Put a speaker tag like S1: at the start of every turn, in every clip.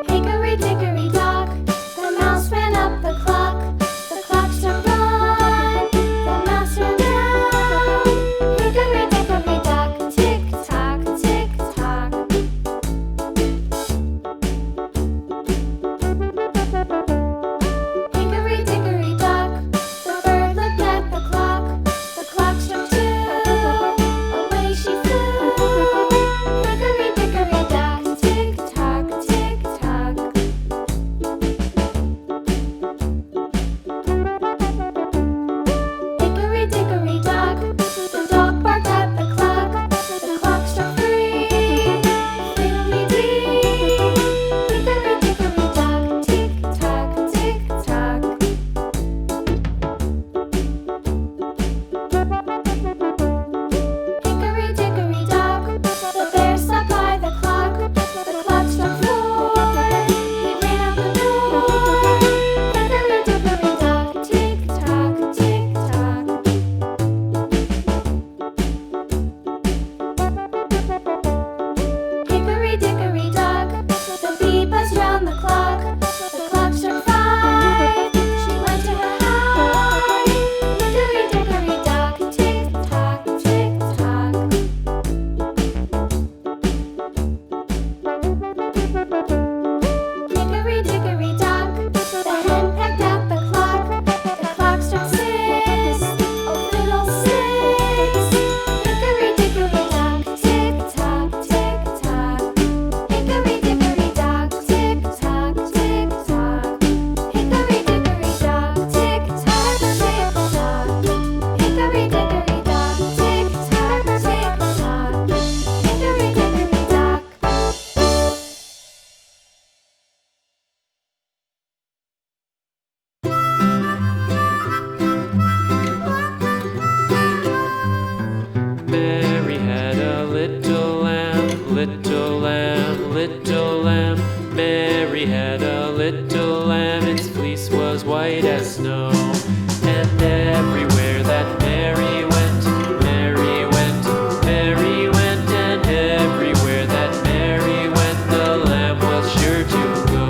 S1: Hickory dickory dock, the mouse ran up the clock. The clock struck one, the mouse ran down. Hickory dickory dock, tick tock, tick tock. Hickory dickory dock, the bird looked at the clock. The clock struck two, away she flew. Hickory dickory dock, tick tock, tick tock. Hickory dickory dock, the dog barked at the clock. The clock struck three, fiddly-dee. Hickory dickory dock, tick tock, tick tock. Hickory dickory dock, the bear sat by the clock. The clock struck four, he ran out the door. Hickory dickory dock, tick tock, tick tock. Hickory dickory dock, the bee buzzed round the clock. The clock struck five, she went to her hive. Hickory dickory dock, tick tock, tick tock. Hickory dickory dock, the hen pecked at the clock. The clock struck six, oh fiddlesticks. Hickory dickory dock, tick tock, tick tock. Hickory dickory dock, tick tock, tick tock. Hickory dickory dock, tick tock, tick tock. Hickory dickory dock, tick tock, tick tock. Hickory dickory dock.
S2: Mary had a little lamb, little lamb, little lamb. Mary had a little lamb, its fleece was white as snow. And everywhere that Mary went, Mary went, Mary went. And everywhere that Mary went, the lamb was sure to go.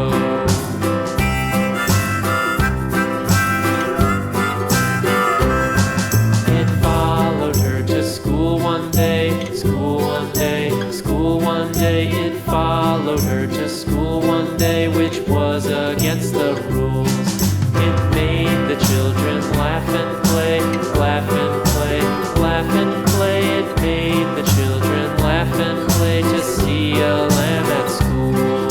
S2: It followed her to school one day, school one day, school one day. It followed her to school one day, which was against the rules. It made the children laugh and play, laugh and play, laugh and play. It made the children laugh and play to see a lamb at school.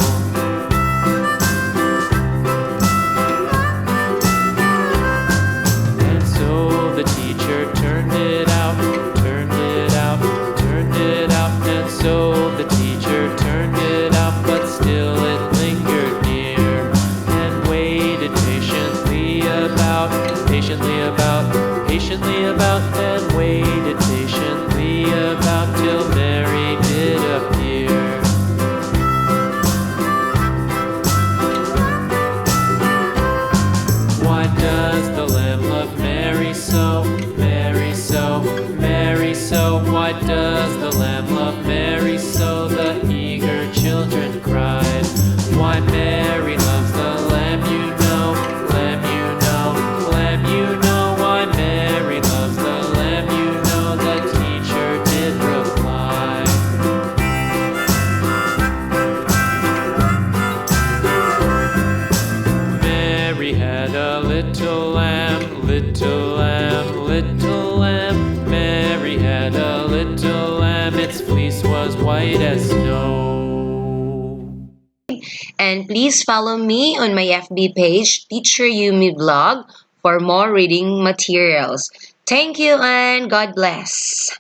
S2: And so the teacher turned it out, turned it out, turned it out. And so the teacher turned it out, but still it lingered near and waited patiently about, patiently about, patiently about, and waited patiently about till Mary did appear. Why does the lamb love Mary so, Mary so, Mary so? Why does the lamb love Mary so? The eager children cried. Why Mary loves the lamb, you know, lamb, you know, lamb, you know. Why Mary loves the lamb, you know, the teacher did reply. Mary had a little lamb, little lamb, little lamb. Mary had a little lamb, its fleece was white as snow.
S3: And please follow me on my FB page, Teacher Yumi Vlog, for more reading materials. Thank you and God bless.